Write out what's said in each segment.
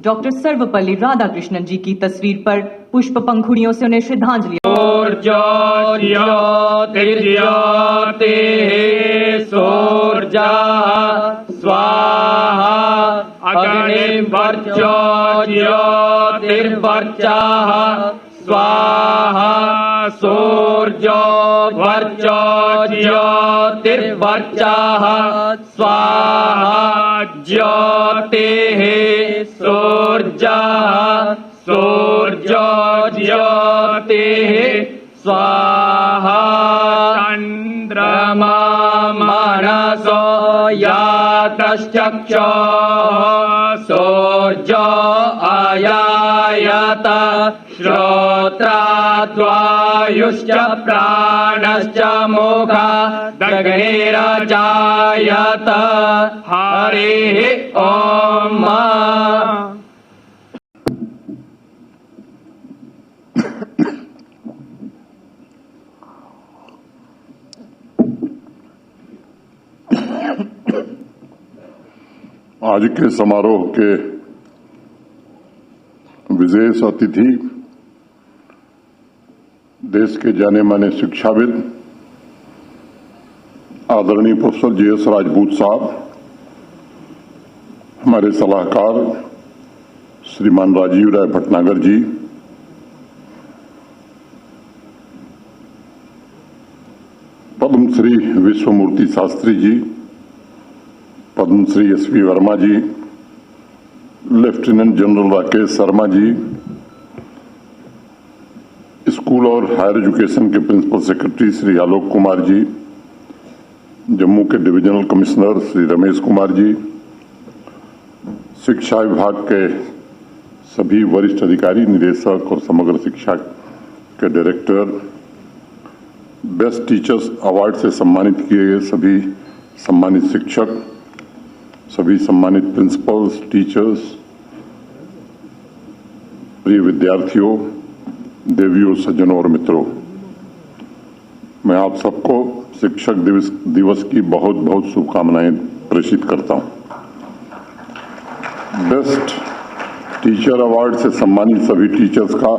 Doctor Sarvepalli Radhakrishnan जी की तस्वीर पर पुष्प पंखुड़ियों से उन्हें श्रद्धांजलि। सूर्या स्वाहा अग्निर्वर्चो ज्योतिर्वर्चः स्वाहा सूर्यो वर्चो ज्योतिर्वर्चः स्वाहा ज्योतिः सूर्यः सूर्यो ज्योतिः स्वाहा चन्द्रमा मनसो यातश्चक्षुः सूर्यो अयायत श्रोत्राद्वायुश्च प्राणश्च मुखादग्निरजायत हरिः ॐ। आज के समारोह के विशेष अतिथि देश के जाने माने शिक्षाविद आदरणीय प्रोफेसर JS राजपूत साहब, हमारे सलाहकार श्रीमान राजीव राय भटनागर जी, पद्मश्री विश्वमूर्ति शास्त्री जी, पद्मश्री SV वर्मा जी, lieutenant general Rakesh Sharma ji, school और हायर एजुकेशन के प्रिंसिपल सेक्रेटरी श्री आलोक कुमार जी, जम्मू के डिविजनल कमिश्नर श्री रमेश कुमार जी, शिक्षा विभाग के सभी वरिष्ठ अधिकारी, निदेशक और समग्र शिक्षा के डायरेक्टर, बेस्ट टीचर्स अवार्ड से सम्मानित किए गए सभी सम्मानित शिक्षक, सभी सम्मानित प्रिंसिपल्स, टीचर्स, प्रिय विद्यार्थियों, देवियों, सज्जनों और मित्रों, मैं आप सबको शिक्षक दिवस की बहुत बहुत शुभकामनाएं प्रेषित करता हूं। बेस्ट टीचर अवार्ड से सम्मानित सभी टीचर्स का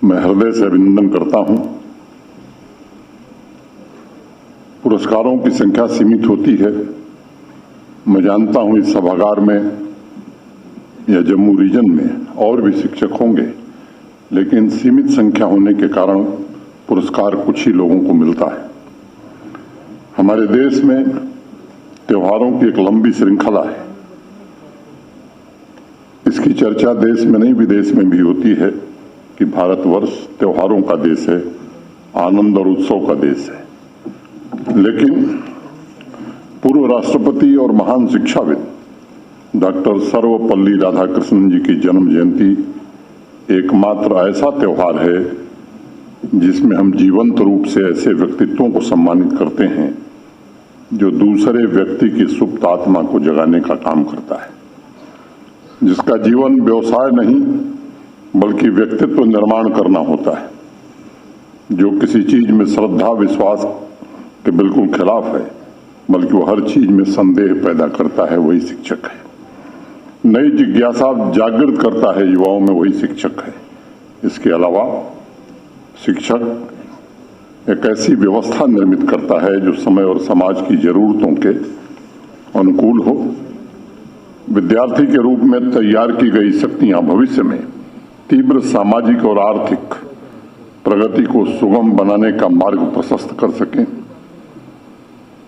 मैं हृदय से अभिनंदन करता हूं। पुरस्कारों की संख्या सीमित होती है, मैं जानता हूं इस सभागार में या जम्मू रीजन में और भी शिक्षक होंगे, लेकिन सीमित संख्या होने के कारण पुरस्कार कुछ ही लोगों को मिलता है। हमारे देश में त्योहारों की एक लंबी श्रृंखला है। इसकी चर्चा देश में नहीं विदेश में भी होती है कि भारतवर्ष त्योहारों का देश है, आनंद और उत्सव का देश है। लेकिन पूर्व राष्ट्रपति और महान शिक्षाविद डॉक्टर सर्वपल्ली राधाकृष्णन जी की जन्म जयंती एकमात्र ऐसा त्योहार है जिसमें हम जीवंत रूप से ऐसे व्यक्तित्वों को सम्मानित करते हैं जो दूसरे व्यक्ति की सुप्त आत्मा को जगाने का काम करता है, जिसका जीवन व्यवसाय नहीं बल्कि व्यक्तित्व निर्माण करना होता है, जो किसी चीज में श्रद्धा विश्वास के बिल्कुल खिलाफ है बल्कि वो हर चीज में संदेह पैदा करता है, वही शिक्षक है। नई जिज्ञासा जागृत करता है युवाओं में, वही शिक्षक है। इसके अलावा शिक्षक एक ऐसी व्यवस्था निर्मित करता है जो समय और समाज की जरूरतों के अनुकूल हो। विद्यार्थी के रूप में तैयार की गई शक्तियां भविष्य में तीव्र सामाजिक और आर्थिक प्रगति को सुगम बनाने का मार्ग प्रशस्त कर सकें।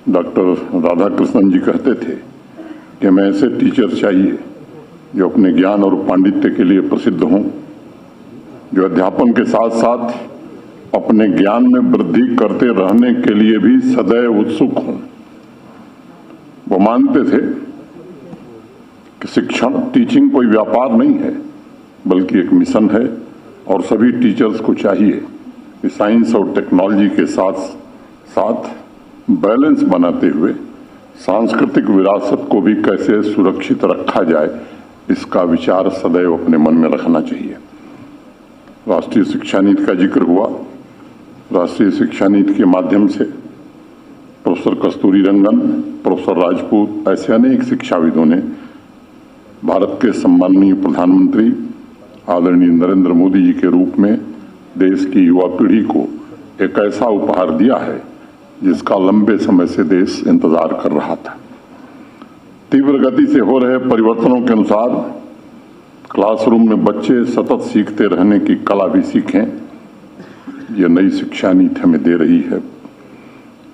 डॉक्टर राधाकृष्णन जी कहते थे कि हमें ऐसे टीचर चाहिए जो अपने ज्ञान और पांडित्य के लिए प्रसिद्ध हों, जो अध्यापन के साथ साथ अपने ज्ञान में वृद्धि करते रहने के लिए भी सदैव उत्सुक हों। वो मानते थे कि शिक्षण टीचिंग कोई व्यापार नहीं है बल्कि एक मिशन है और सभी टीचर्स को चाहिए कि साइंस और टेक्नोलॉजी के साथ साथ बैलेंस बनाते हुए सांस्कृतिक विरासत को भी कैसे सुरक्षित रखा जाए, इसका विचार सदैव अपने मन में रखना चाहिए। राष्ट्रीय शिक्षा नीति का जिक्र हुआ। राष्ट्रीय शिक्षा नीति के माध्यम से प्रोफेसर कस्तूरी रंगन, प्रोफेसर राजपूत, ऐसे अनेक शिक्षाविदों ने भारत के सम्माननीय प्रधानमंत्री आदरणीय नरेंद्र मोदी जी के रूप में देश की युवा पीढ़ी को एक ऐसा उपहार दिया है जिसका लंबे समय से देश इंतजार कर रहा था। तीव्र गति से हो रहे परिवर्तनों के अनुसार क्लासरूम में बच्चे सतत सीखते रहने की कला भी सीखें, ये नई शिक्षा नीति हमें दे रही है।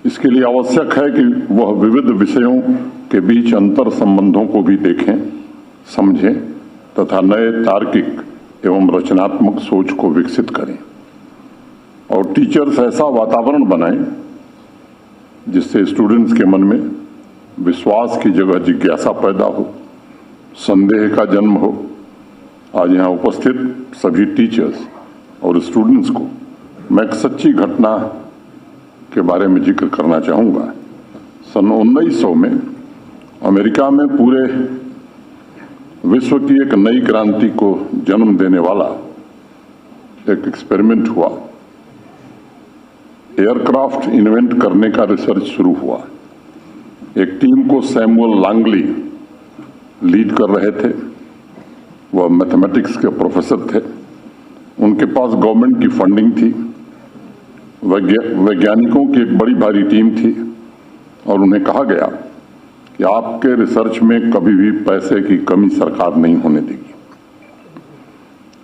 इसके लिए आवश्यक है कि वह विविध विषयों के बीच अंतर संबंधों को भी देखें, समझें तथा नए तार्किक एवं रचनात्मक सोच को विकसित करें और टीचर्स ऐसा वातावरण बनाएं जिससे स्टूडेंट्स के मन में विश्वास की जगह जिज्ञासा पैदा हो, संदेह का जन्म हो। आज यहाँ उपस्थित सभी टीचर्स और स्टूडेंट्स को मैं एक सच्ची घटना के बारे में जिक्र करना चाहूँगा। सन 1900 में अमेरिका में पूरे विश्व की एक नई क्रांति को जन्म देने वाला एक एक्सपेरिमेंट हुआ। एयरक्राफ्ट इन्वेंट करने का रिसर्च शुरू हुआ। एक टीम को सैमुअल लैंगली लीड कर रहे थे। वह मैथमेटिक्स के प्रोफेसर थे। उनके पास गवर्नमेंट की फंडिंग थी। वैज्ञानिकों की एक बड़ी भारी टीम थी और उन्हें कहा गया कि आपके रिसर्च में कभी भी पैसे की कमी सरकार नहीं होने देगी।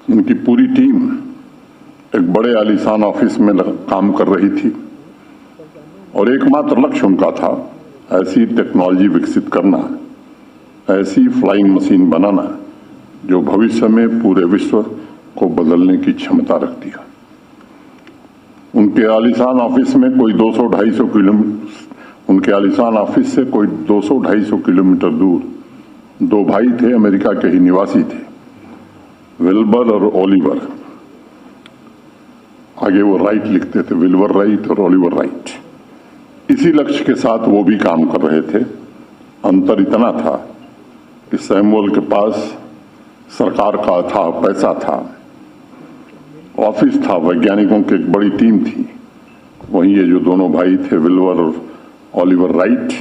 उनकी पूरी टीम एक बड़े आलीशान ऑफिस में काम कर रही थी और एकमात्र लक्ष्य उनका था ऐसी टेक्नोलॉजी विकसित करना, ऐसी फ्लाइंग मशीन बनाना जो भविष्य में पूरे विश्व को बदलने की क्षमता रखती है। उनके आलीशान ऑफिस में कोई 200-250 किलोमीटर उनके आलीशान ऑफिस से कोई 200-250 किलोमीटर दूर दो भाई थे, अमेरिका के ही निवासी थे, विल्बर और ओलिवर। आगे वो राइट लिखते थे, विल्बर राइट और ओलिवर राइट। इसी लक्ष्य के साथ वो भी काम कर रहे थे। अंतर इतना था कि सैमुअल के पास सरकार का अथाह पैसा था, ऑफिस था, वैज्ञानिकों की एक बड़ी टीम थी। वहीं ये जो दोनों भाई थे, विल्बर और ओलिवर राइट,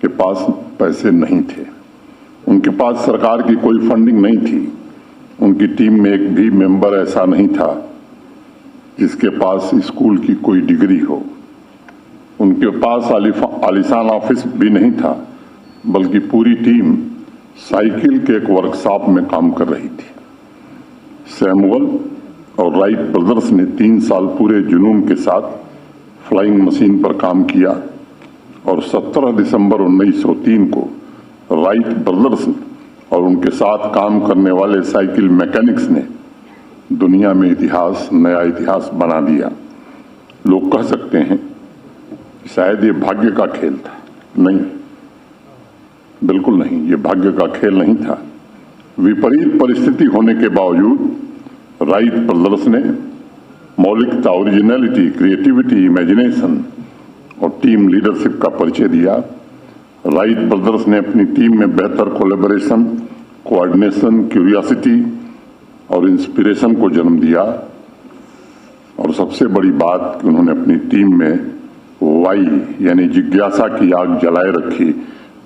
के पास पैसे नहीं थे। उनके पास सरकार की कोई फंडिंग नहीं थी। उनकी टीम में एक भी मेंबर ऐसा नहीं था जिसके पास स्कूल की कोई डिग्री हो। उनके पास आलीशान ऑफिस भी नहीं था, बल्कि पूरी टीम साइकिल के एक वर्कशॉप में काम कर रही थी। सैमुअल और राइट ब्रदर्स ने 3 साल पूरे जुनून के साथ फ्लाइंग मशीन पर काम किया और 17 दिसंबर 1903 को राइट ब्रदर्स और उनके साथ काम करने वाले साइकिल मैकेनिक्स ने दुनिया में नया इतिहास बना दिया। लोग कह सकते हैं शायद ये भाग्य का खेल था। नहीं, बिल्कुल नहीं, ये भाग्य का खेल नहीं था। विपरीत परिस्थिति होने के बावजूद राइट ब्रदर्स ने मौलिकता, ओरिजिनलिटी, क्रिएटिविटी, इमेजिनेशन और टीम लीडरशिप का परिचय दिया। राइट ब्रदर्स ने अपनी टीम में बेहतर कोलैबोरेशन, कोऑर्डिनेशन, क्यूरियोसिटी और इंस्पिरेशन को जन्म दिया। और सबसे बड़ी बात कि उन्होंने अपनी टीम में वाई यानी जिज्ञासा की आग जलाए रखी,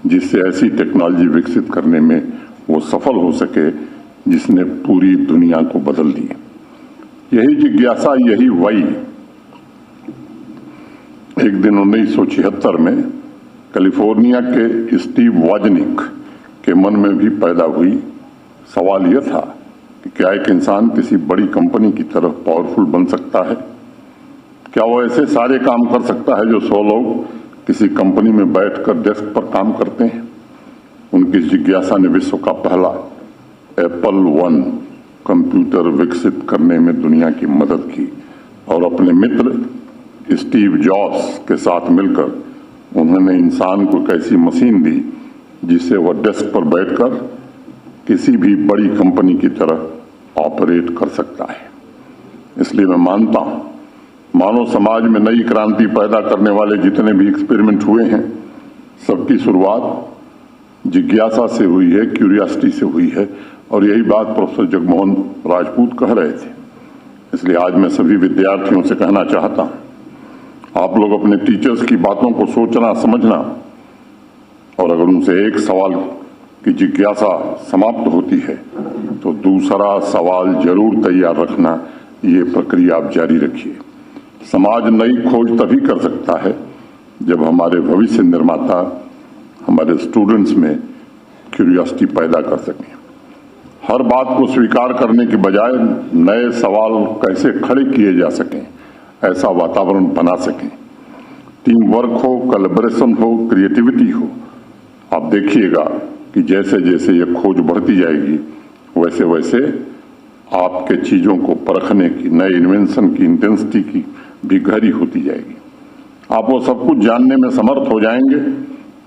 जिससे ऐसी टेक्नोलॉजी विकसित करने में वो सफल हो सके जिसने पूरी दुनिया को बदल दी। यही जिज्ञासा, यही वाई एक दिन 1976 में कैलिफोर्निया के स्टीव वॉजनिक के मन में भी पैदा हुई। सवाल यह था कि क्या एक इंसान किसी बड़ी कंपनी की तरफ पावरफुल बन सकता है? क्या वो ऐसे सारे काम कर सकता है जो 100 लोग किसी कंपनी में बैठकर डेस्क पर काम करते हैं? उनकी जिज्ञासा ने विश्व का पहला एप्पल 1 कंप्यूटर विकसित करने में दुनिया की मदद की और अपने मित्र स्टीव जॉब्स के साथ मिलकर उन्होंने इंसान को एक ऐसी मशीन दी जिससे वह डेस्क पर बैठकर किसी भी बड़ी कंपनी की तरह ऑपरेट कर सकता है। इसलिए मैं मानता हूं मानव समाज में नई क्रांति पैदा करने वाले जितने भी एक्सपेरिमेंट हुए हैं, सबकी शुरुआत जिज्ञासा से हुई है, क्यूरियोसिटी से हुई है। और यही बात प्रोफेसर जगमोहन राजपूत कह रहे थे। इसलिए आज मैं सभी विद्यार्थियों से कहना चाहता हूं, आप लोग अपने टीचर्स की बातों को सोचना, समझना और अगर उनसे एक सवाल कि जिज्ञासा समाप्त होती है तो दूसरा सवाल जरूर तैयार रखना, ये प्रक्रिया आप जारी रखिए। समाज नई खोज तभी कर सकता है जब हमारे भविष्य निर्माता हमारे स्टूडेंट्स में क्यूरियोसिटी पैदा कर सकें। हर बात को स्वीकार करने के बजाय नए सवाल कैसे खड़े किए जा सकें, ऐसा वातावरण बना सकें। टीम वर्क हो, कोलैबोरेशन हो, क्रिएटिविटी हो। आप देखिएगा कि जैसे जैसे ये खोज बढ़ती जाएगी वैसे वैसे आपके चीजों को परखने की, नए इन्वेंशन की इंटेंसिटी की भी गहरी होती जाएगी। आप वो सब कुछ जानने में समर्थ हो जाएंगे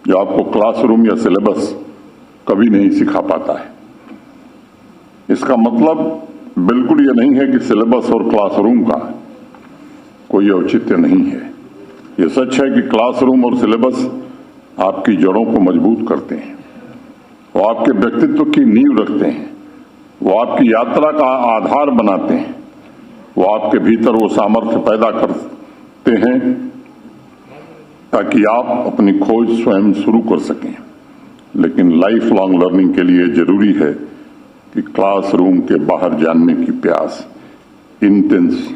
जो आपको क्लासरूम या सिलेबस कभी नहीं सिखा पाता है। इसका मतलब बिल्कुल ये नहीं है कि सिलेबस और क्लासरूम का कोई औचित्य नहीं है। ये सच है कि क्लासरूम और सिलेबस आपकी जड़ों को मजबूत करते हैं, वो आपके व्यक्तित्व की नींव रखते हैं, वो आपकी यात्रा का आधार बनाते हैं, वो आपके भीतर वो सामर्थ्य पैदा करते हैं ताकि आप अपनी खोज स्वयं शुरू कर सकें। लेकिन लाइफ लॉन्ग लर्निंग के लिए जरूरी है कि क्लासरूम के बाहर जानने की प्यास, इंटेंस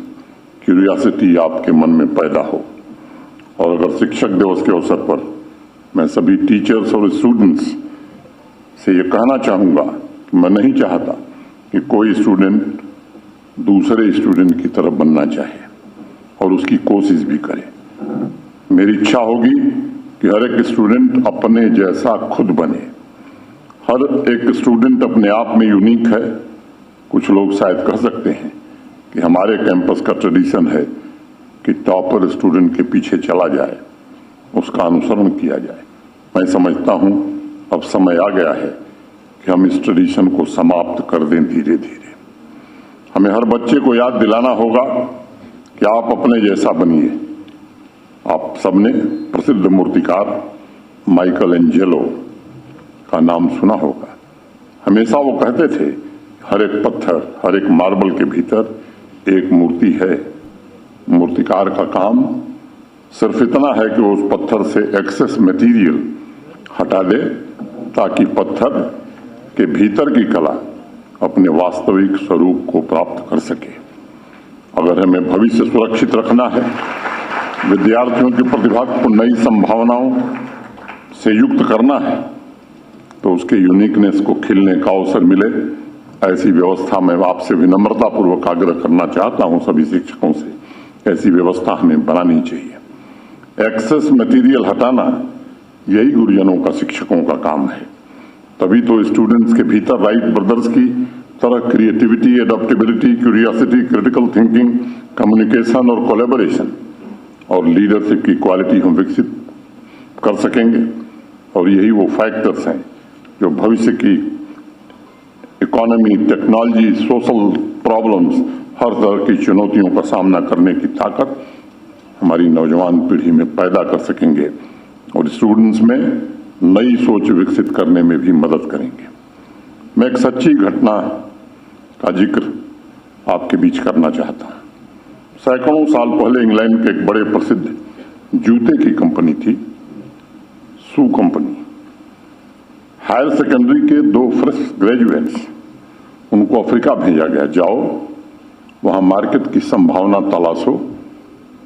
क्यूरियोसिटी आपके मन में पैदा हो। और अगर शिक्षक दिवस के अवसर पर मैं सभी टीचर्स और स्टूडेंट्स से ये कहना चाहूंगा कि मैं नहीं चाहता कि कोई स्टूडेंट दूसरे स्टूडेंट की तरफ बनना चाहे और उसकी कोशिश भी करे। मेरी इच्छा होगी कि हर एक स्टूडेंट अपने जैसा खुद बने। हर एक स्टूडेंट अपने आप में यूनिक है। कुछ लोग शायद कह सकते हैं कि हमारे कैंपस का ट्रेडिशन है कि टॉपर स्टूडेंट के पीछे चला जाए, उसका अनुसरण किया जाए। मैं समझता हूं अब समय आ गया है कि हम इस ट्रेडिशन को समाप्त कर दें धीरे धीरे। हमें हर बच्चे को याद दिलाना होगा कि आप अपने जैसा बनिए। आप सबने प्रसिद्ध मूर्तिकार माइकल एंजेलो का नाम सुना होगा। हमेशा वो कहते थे हर एक पत्थर, हर एक मार्बल के भीतर एक मूर्ति है। मूर्तिकार का काम सिर्फ इतना है कि वो उस पत्थर से एक्सेस मटेरियल हटा दे ताकि पत्थर के भीतर की कला अपने वास्तविक स्वरूप को प्राप्त कर सके। अगर हमें भविष्य सुरक्षित रखना है, विद्यार्थियों की प्रतिभा को नई संभावनाओं से युक्त करना है, तो उसके यूनिकनेस को खिलने का अवसर मिले, ऐसी व्यवस्था में आपसे विनम्रता पूर्वक आग्रह करना चाहता हूं सभी शिक्षकों से। ऐसी व्यवस्था हमें बनानी चाहिए। एक्सेस मटेरियल हटाना यही गुरुजनों का, शिक्षकों का काम है। तभी तो स्टूडेंट्स के भीतर राइट ब्रदर्स की तरह creativity, adaptability, curiosity, critical thinking, communication और कोलैबोरेशन और लीडरशिप की क्वालिटी हम विकसित कर सकेंगे। और यही वो फैक्टर्स हैं जो भविष्य की इकोनॉमी, टेक्नोलॉजी, सोशल प्रॉब्लम्स, हर तरह की चुनौतियों का सामना करने की ताकत हमारी नौजवान पीढ़ी में पैदा कर सकेंगे और स्टूडेंट्स में नई सोच विकसित करने में भी मदद करेंगे। मैं एक सच्ची घटना का जिक्र आपके बीच करना चाहता हूं। सैकड़ों साल पहले इंग्लैंड के एक बड़े प्रसिद्ध जूते की कंपनी थी, शू कंपनी। हायर सेकेंडरी के 2 फ्रेश ग्रेजुएट्स, उनको अफ्रीका भेजा गया, जाओ वहां मार्केट की संभावना तलाशो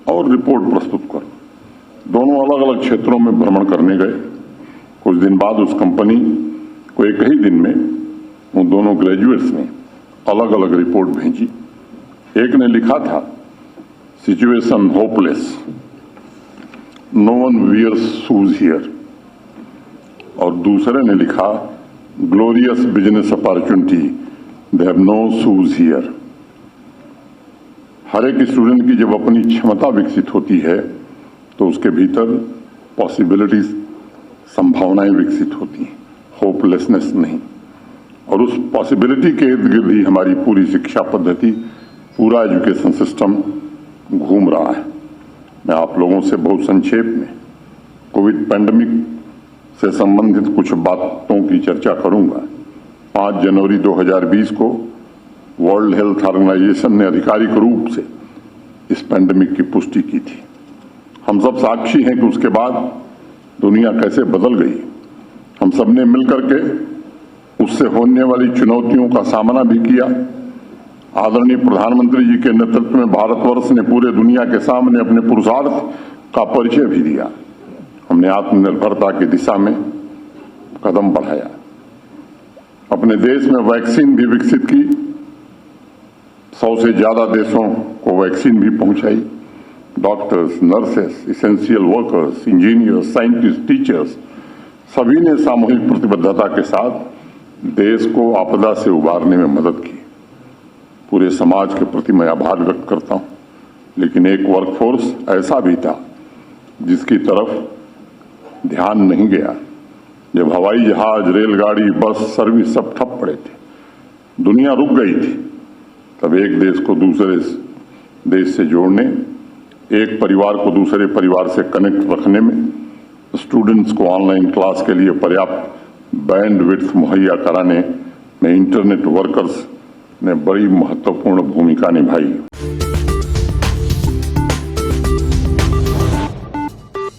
और रिपोर्ट प्रस्तुत करो। दोनों अलग अलग क्षेत्रों में भ्रमण करने गए। कुछ दिन बाद उस कंपनी को एक ही दिन में उन दोनों ग्रेजुएट्स ने अलग अलग रिपोर्ट भेजी। एक ने लिखा था situation hopeless, no one wears shoes here, और दूसरे ने लिखा glorious business opportunity, they have no shoes here. हर एक स्टूडेंट की जब अपनी क्षमता विकसित होती है तो उसके भीतर पॉसिबिलिटीज, संभावनाएं विकसित होती हैं, होपलेसनेस नहीं। और उस पॉसिबिलिटी के इर्द गिर्द ही हमारी पूरी शिक्षा पद्धति, पूरा एजुकेशन सिस्टम घूम रहा है। मैं आप लोगों से बहुत संक्षेप में कोविड पैंडेमिक से संबंधित कुछ बातों की चर्चा करूंगा। 5 जनवरी 2020 को वर्ल्ड हेल्थ ऑर्गेनाइजेशन ने आधिकारिक रूप से इस पैंडेमिक की पुष्टि की थी। हम सब साक्षी हैं कि उसके बाद दुनिया कैसे बदल गई। हम सब ने मिलकर के उससे होने वाली चुनौतियों का सामना भी किया। आदरणीय प्रधानमंत्री जी के नेतृत्व में भारतवर्ष ने पूरे दुनिया के सामने अपने पुरुषार्थ का परिचय भी दिया। हमने आत्मनिर्भरता की दिशा में कदम बढ़ाया, अपने देश में वैक्सीन भी विकसित की, 100 से ज्यादा देशों को वैक्सीन भी पहुंचाई। Doctors, nurses, essential workers, engineers, scientist, teachers सभी ने सामूहिक प्रतिबद्धता के साथ देश को आपदा से उबारने में मदद की। पूरे समाज के प्रति मैं आभार व्यक्त करता हूं, लेकिन एक वर्कफोर्स ऐसा भी था जिसकी तरफ ध्यान नहीं गया। जब हवाई जहाज, रेलगाड़ी, बस सर्विस सब ठप पड़े थे, दुनिया रुक गई थी, तब एक देश को दूसरे देश से जोड़ने, एक परिवार को दूसरे परिवार से कनेक्ट रखने में, स्टूडेंट्स को ऑनलाइन क्लास के लिए पर्याप्त बैंडविड्थ मुहैया कराने में इंटरनेट वर्कर्स ने बड़ी महत्वपूर्ण भूमिका निभाई।